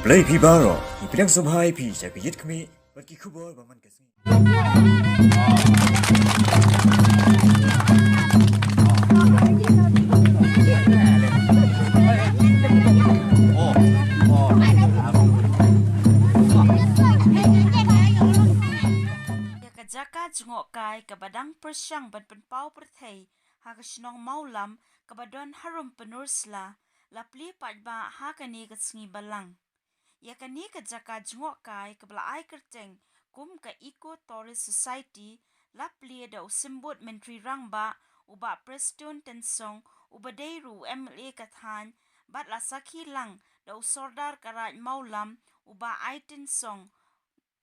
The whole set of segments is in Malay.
play pi baro ipidang subhai pi jakiyit kami bagi kubor baman kasih Jaka jengok kai kabadang persyang ban penpau perthei hagasnong maulam kabadon harum penursla lapli padba hakani katsingi balang ya kani ka jaka jengok kai kabla ai kerteng kum ka Eco Tourist Society lapli da usimbut menteri rangba uba Preston Tensong ubadeiru MLA kathan bat la sakhi lang da usordar karat maulam uba ai Tensong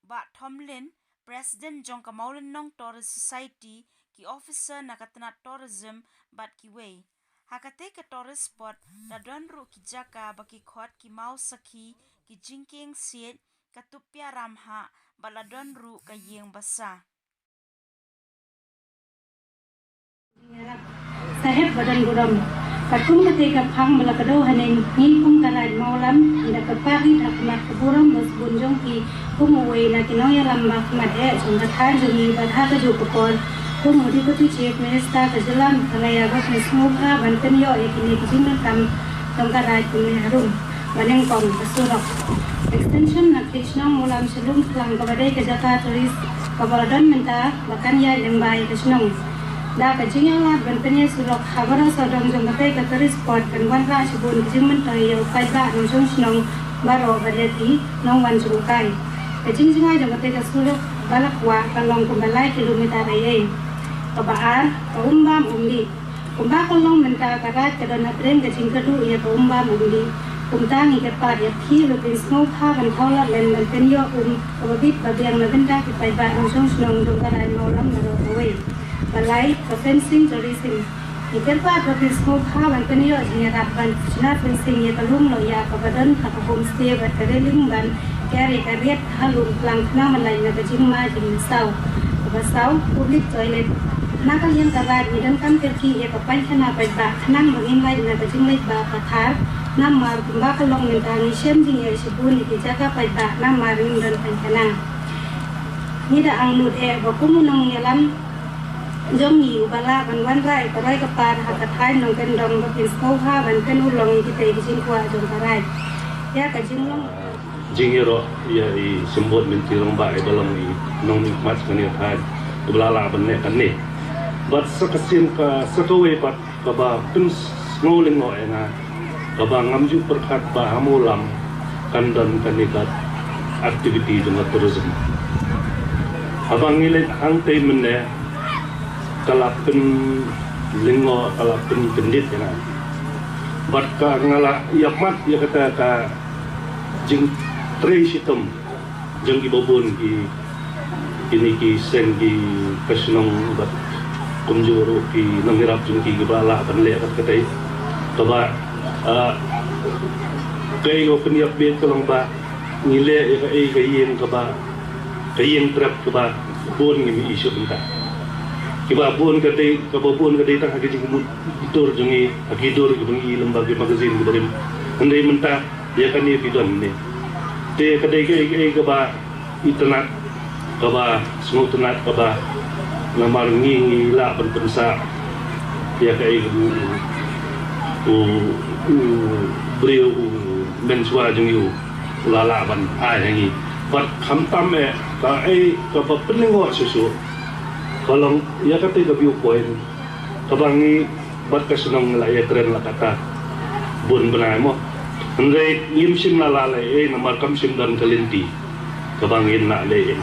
ba Tomlin President Jong Kamaulan Nong Tourist Society ki officer nakatanat tourism bat ki way. Hakate ka tourist spot na don ru ki jaka baki khot ki mau sakhi ki jingking siet katupya ramha bala don ru ka yeng basa. Sahib badan guram katung ketika phang melakado hanen ni kum karai maulam ina kapari dak mat kuburam bas bunjong ki kumwe na kinoya lamba made sunga than juni badha ka jupakon kum deputy chief minister ka jalan kalaya bas smoka banten yo ekini kijingan kam karai kumne harum baneng kom kasurok extension na krishna maulam selum klang kabadai ka jaka turis kabaladon menta bakan ya lembai kasnong da ka jingyang la ban penya surok habara sodong jong kate ka tourist spot kan wan ra sibun jingman ta yo kai ba no jong snong baro badeti nong wan jong kai ka jingjinga jong kate ka surok balakwa kalong kumbalai kilometer ai ka baar ka umbam umdi kumba kalong menta ka rat ka dona tren ka jingkadu ya ka umbam umdi kumtangi ka par ya thi lo bin snow pha ban thola len ban penyo ka bit ba biang na benda ki pai ba no jong snong jong ka rai no lam na ro away balai ka fencing tourism ikerpa ka fismo kha ban kaniyo jine rabban china fencing ye kalung lo ya ka badan ka homestay ba kareling ban kare ka riat halung lang na malai na jing ma jing sau ba sau public toilet na ka yang ka ra ni dan kan terki ye ka pan khana ba ba khanang bangin lai na jing lai ba ka thar na mar ba ka long ni ta ni shem jing ye sibun ni jaga pa ba na mar ni dan pan khana ni da ang lut e ba kumunong yalam jom hiu bala ban wan rai karai kapar hakathai nong ken dong ba pin skau ha ban ken ulong ki te jing kwa jong karai ya ka jing long jingiro ya I sembut minti rong ba dalam I nong mat kani thai belala ban ne kan ne bat sakasim ka sakawe pat ka ba pin ngoleng no enga ka ba ngamju perkat ba hamulam kandan kanikat aktiviti dengan tourism abang ngilet angte menne kalapin lingo kalapin kendit ya bat ka ngala yamat ya kata ka jing tre sitam jeng ibobon ki ini ki sen ki kasnong bat kumjuru ki nanghirap jeng ki gibala ban le kata kaba kay go kaniyak bet kalong ba ngile ya kay kayen kaba kayen trap kaba bon ngimi isu benta kiba pun kadai kabapun kadai tak hagi jengmut itur jungi hagidur bungi lembaga magazin kebarim andai mentah dia kan ni bidon ni te kadai ke kaba itnat kaba semua tenat kaba lamar ngi la pensa dia kai beliau mensua jungi lala ban ai ngi bat khamtam e ka kaba peningo susu kalau ya kata ke viewpoint kabangi bat kasunong ngelaya keren lah kata bun benai mo andai limsim lalala namar kamsim dan kelinti kabangin nak lein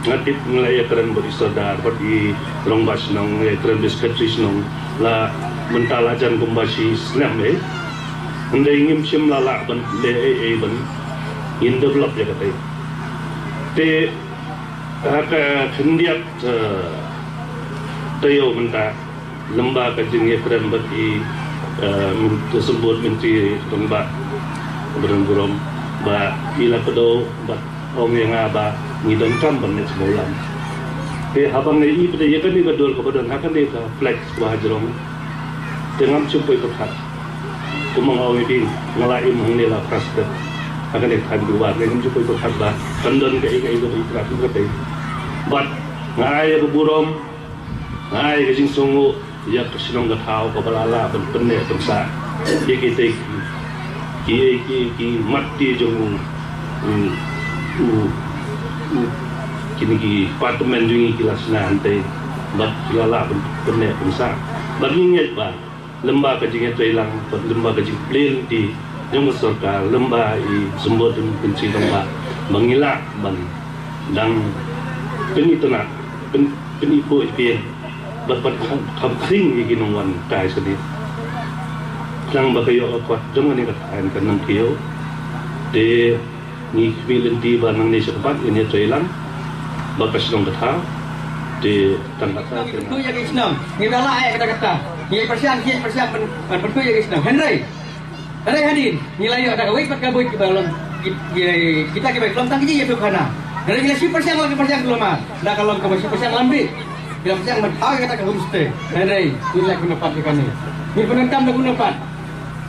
ngatip ngelaya keren berisadar bagi rong bas nong ngelaya keren biskatris nong la mentalajan kumbasi snap andai ngimsim lala ban ban in develop ya kata te haka kendiak tayo menta lembaga jengye keren bagi tersebut menteri tongba berenggurom ba ila kedo ba ong yang aba ngidon kam ban sebulan ke habang ni pada ya kan ni kedol kebadan hakan dia flex wajrong dengan sampai ke hat kumang awidin ngalaim hangila prastet akan ikan dua kan cukup itu kata kendon ke ingai itu ikhlas itu kata but ngai ke burom ngai ke jing sungu ya kesenong ke tau ke balala benek bangsa ya kita ki mati jong kini ki apartemen jungi kilas nanti but kilala benek bangsa baginget ba lembah kajing itu hilang lembah kajing plain di yang serta lembah i sumber benci lembah mengilak ban dan penipu penipu ipian dapat kering iki nongwan kai sedih sang bakayo kuat jangan ni katain kanang kiyo de ni bilin di banang ni sepat ini hilang bakas nong kata de tangkat tu yang Islam ni bala ai kata ni persian pentu yang Islam Henry hadir nilai ada kawai pat kaboi ke dalam kita ke baik lontang je itu kana dari nilai 10% lagi persen belum mah dah kalau ke 10% lambi bila persen mentau kata ke homestay dari nilai guna pat ikan ni penentam dah guna pat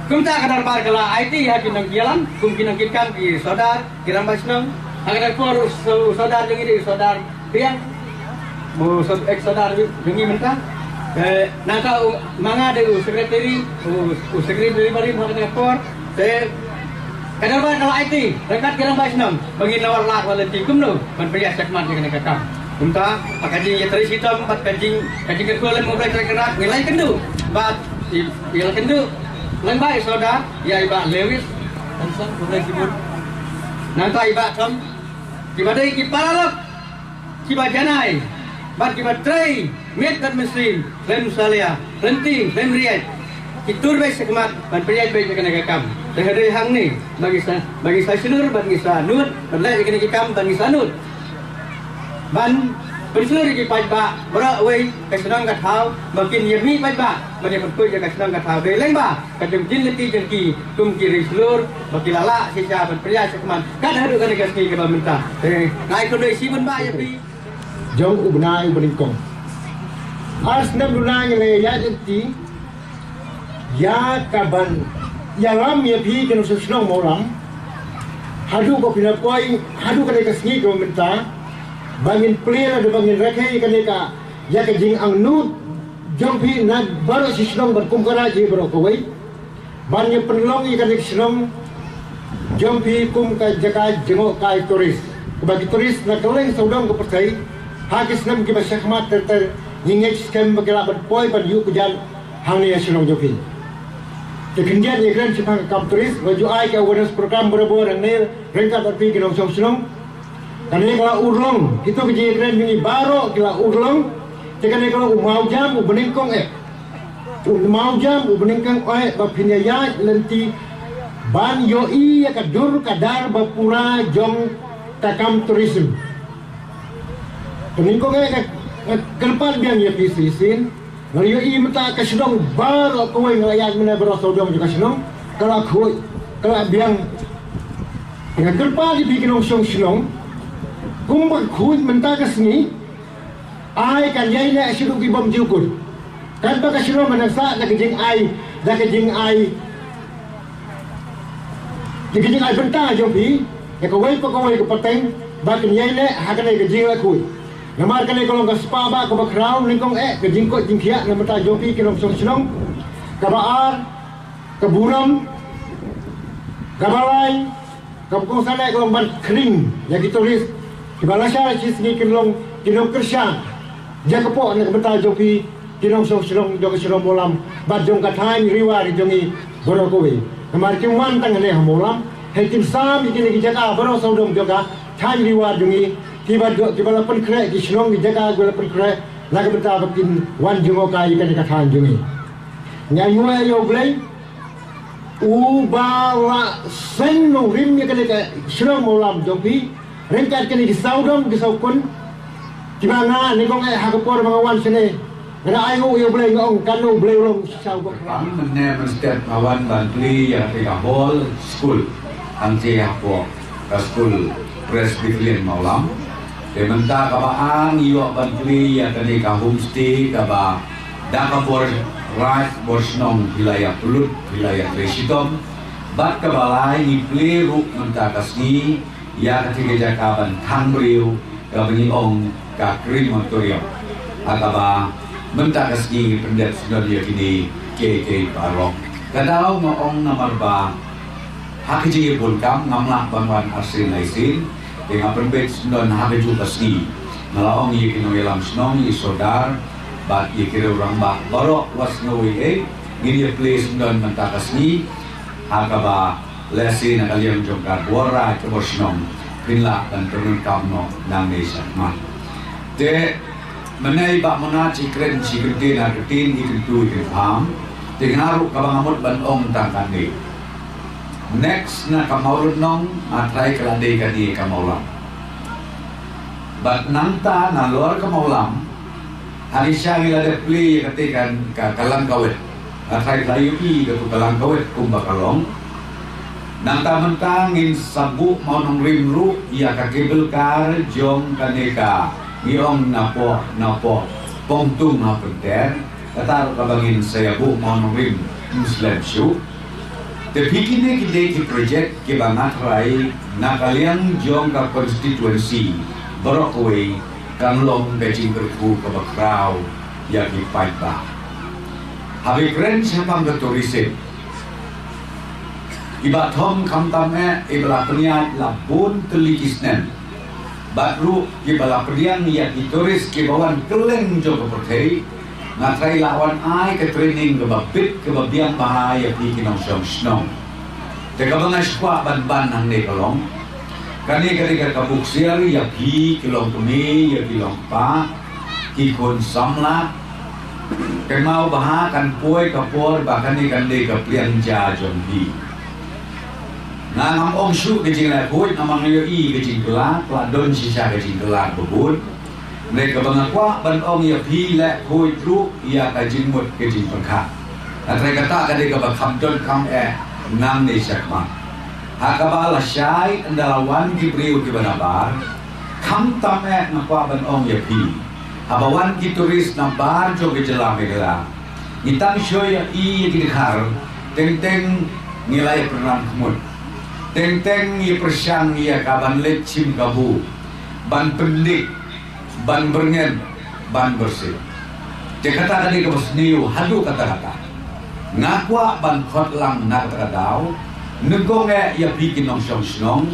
kumta kadar bar kala IT ya kinang jalan kinang kitkan ki saudar kiram basnang agar por saudar jengi saudar piang mo saudar jengi mentah naka mga de secretary bari mga por te kadar ba kalau IT dekat kiram basnam bagi nawar lak walenti kumno man priya sakmat dengan kakak unta pakajing ya teri sitam pat kajing kekolen mo balik kerak nilai kendu bat il kendu lang ba saudara ya iba Lewis ansang boleh sebut nanta iba tom kibadai kiparalap kibajanai bat kibatrai met kat muslim lem salia renting lem riat kitur baik sekmat ban priat baik kena kakam dari hang ni bagi saya seluruh bagi saya nut berlai kena kakam bagi saya nut ban berseluruh di pajba berawai kesenang kathau makin yemi pajba banyak berkuy jaga kesenang kathau dari lembah kadang jin leti jengki kum kiri seluruh bagi lala sisa berpriat sekmat kan harus kena kasih ke mentah naik kedai si ben ba ya pi jong ubnai ubningkong as nam lunanya le ya jenti ya kaban ya lam ya pi kena sesenong molam hadu ko pinapoi hadu kena kasih ke mentah bangin clear ada bangin rekai kaneka ya ke jing ang nut jong pi na baru sesenong berkumkara je berokoi banyak penlong ikan sesenong jong pi kum ka jaka jengok kai turis bagi turis na keleng saudang ke percaya hakis nam ke masyarakat ter ingin scam bagela berpoi pan yu kujan hang ni sesenong jong pi kekendian iklan sipang kam turis baju ai ke awareness program berabur ang ne rengkat arti ke nong sesenong karena kalau urlong itu kejadian ini baru kalau urlong karena kalau mau jam ubeningkong mau jam ubeningkong bapinnya ya lenti ban yoi kadur kadar bapura jong takam tourism beningkong kelpan biang ya pisisin kalau yoi minta kesenong baru kue ngelayan mana berasa dong juga senong kalau kue kalau biang dengan kelpan dibikin osong senong kumbang kuit mentakas ni ai kan yai le siru ki bom jukul kan baka siru manasa na kejing ai benta jompi ya ko wai ko pateng bakin yai le hakan ai kejing la kuit namar kan ai kolong ka spa ba ko background ni kong kejing ko jingkia na mata jompi kilom song sinong kabaar kaburam kabalai kapkong sana kolong ban kering ya ditulis Kibalasya sini kinong kersang jaga po nak betal joki kinong song joki sirong molam bajong kathain riwa di jongi borokowe kamar kimwan tangane hamolam hekim sam ikini jaga boro saudong joga thain riwa jongi kibala pen kre ki sirong jaga gola pen kre laga betal bakin wan jongo kai kan kathain jongi nyayua yo blai ubala senno rim ya kan sirong molam joki rengkat kini disaudong disaukun gimana ni kong hakapor mga wan sini ada ayo yo boleh ngong kanu boleh long saukun kami menem setiap awan bantli yang tiga hall school angci hapo ke school Presbyterian Maulam dementa kabaan iyo bantli yang tiga homestay kaba dakabor right borsnong wilayah Pulut wilayah Resitom bat kabalai ni pliru mentakas ni ya ketika jakaban tangbrio kabani ong ka krimotorium akaba mentakas ni pendet sudah dia kini ke parok kadau maong namarba hakiji bulkam ngamla banwan asrin laisin dengan perbet sudah hakiju kasni ngalaong ye kino yelam snong ye sodar bat ye kira orang ba barok wasnowi ngini place sudah mentakas ni akaba lesi na kalian jongkar bora ke bosnom pinla dan turun kamno nang desa man te menai ba mona cikren cikren na ketin ikin tu ikin pam tengaru kabangamot banong tangkan ni next na kamaulun nong matrai kelade kadi kamaulam bat nanta na luar kamaulam hari syangil ada play katikan kalang kawet atrai layu i ke kalang kawet kumbakalong nanta mentangin sabu monong rimru ia ka kabel kar jong kaneka ngiong napo pongtung na penter katar kabangin saya bu monong rim muslim shu te pikine ki project ke bangat rai na kalian jong ka constituency Brockway kanlong bejing berku ke bakrau ya ki paitba habe kren siapa berturisip iba thom kamtame ibla peniat labun telikisnen batru ibla penian ya turis ke bawan keleng jo ke ngatrai lawan ai ke training ke babit ke babiang bahaya pi kinong snong te ka banga skwa ban nang ne kolong kani ketika kabuk sial ya pi kilong kemi ya kilong pa ki kon samla kemau baha kan poi kapor bahkan ni kan de ka plian ja jombi na ngam ong shu ke jing la poi namang yo i ke jing kelak don sisa ke jing kelak bebun mereka bangakwa ban ong ya pi la poi tru ya ka jing mut ke jing perkha atrai kata ka de ka bakham don kam nam ni sakma hakabala syai andalawan ki priu ki banabar kam tam ngakwa ban ong ya pi abawan ki turis na bar jo ke jela megala itang shoya i ki dikhar teng nilai pernah kemud teng i persyang ia kaban lecim kabu ban pendik ban berngen ban bersih kata tadi ke besniu hadu kata-kata ngakwa ban khot lang nak kadau negonge ya bikin nong snong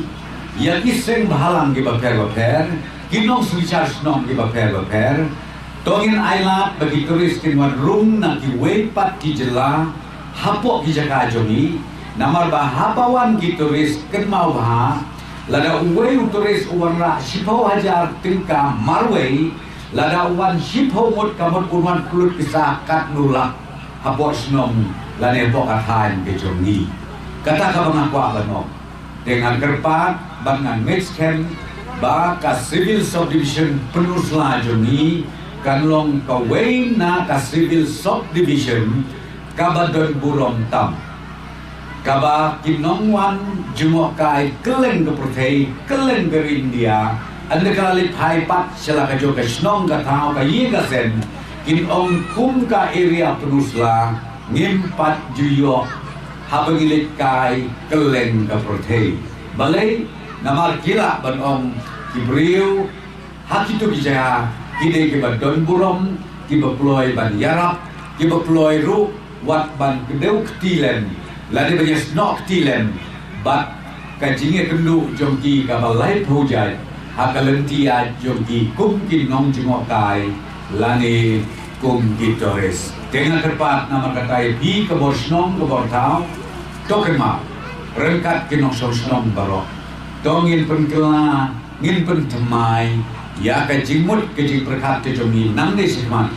ya kiseng bahalang ke baper kinong suicar snong ke baper tongin aila bagi turis kinwan rum na ki wepat ki jela hapok ki jaka jongi namar ba hapawan ki turis ken mau ba lada uwe turis uwarra sipau hajar tingka marwei lada uwan sipau mut kamut urman kulut kisah kat nulak hapok snong lane pok athan ke jongi kata ka bangakwa banok dengan kerpat bangan mix camp ba ka civil subdivision penusla jongi kanlong ka way na ka civil subdivision kabadon burom tam kaba kinongwan jumokai keleng ke perthei keleng ke India anda kali phaipat sela ka jo ka snong ka thau ka yi ka sen kinong kum ka area penusla ngimpat juyo habangilit kai keleng ka perthei balai namar kila ban om kibriu hakitu bija kide ke badon burom ki baploy ban yarap ki baploy ru wat ban kedeu ketilen lade banyak snok ketilen bat kajinge kendu jongki ka balai projai hakalentia jongki kum ki nong jumokai lani kum ki tores dengan kerpat nama katai bi ke borsnong ke bortau tokema rengkat ki nong sosnong barok tongin penkela ngin pentemai ya ka jimut ke jing perkat ke jomi nang de sikman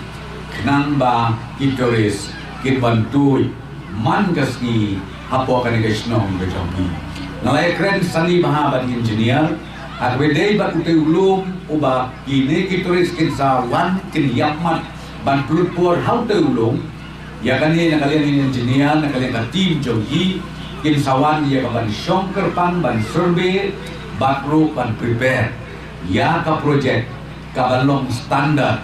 kenang ba kitoris kin bantui man kasni hapo kan ke snong ke jomi nalai kren sani mahaban engineer akwedei ba utai ulum uba kini kitoris kin sawan kin yamat ban pulpor how te ulum ya kani na kalian engineer na kalian ka team jogi kin sawan ya ban shongker pan ban survey bakru ban prepare ya ka project ka balong standar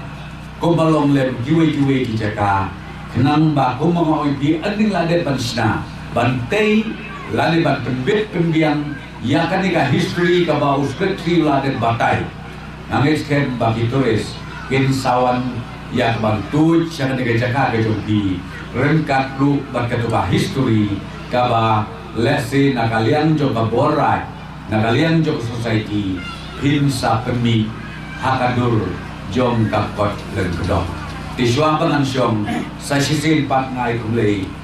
ko balong lem giwe ki jaka kenang ba ko mga oipi aning lade pansna bantay laliban penbit penbiang ya kanika history ka ba uskri laden batai nangis ken bagi turis insawan ya bantu siya kanika jaka ke jompi rengkat lu berketuka history ka ba lesi nakalian joka borai nakalian joka society hinsa pemi hakadur jom kapot dan kedok tiswa pengansyong sa sisin pat ngai kumlei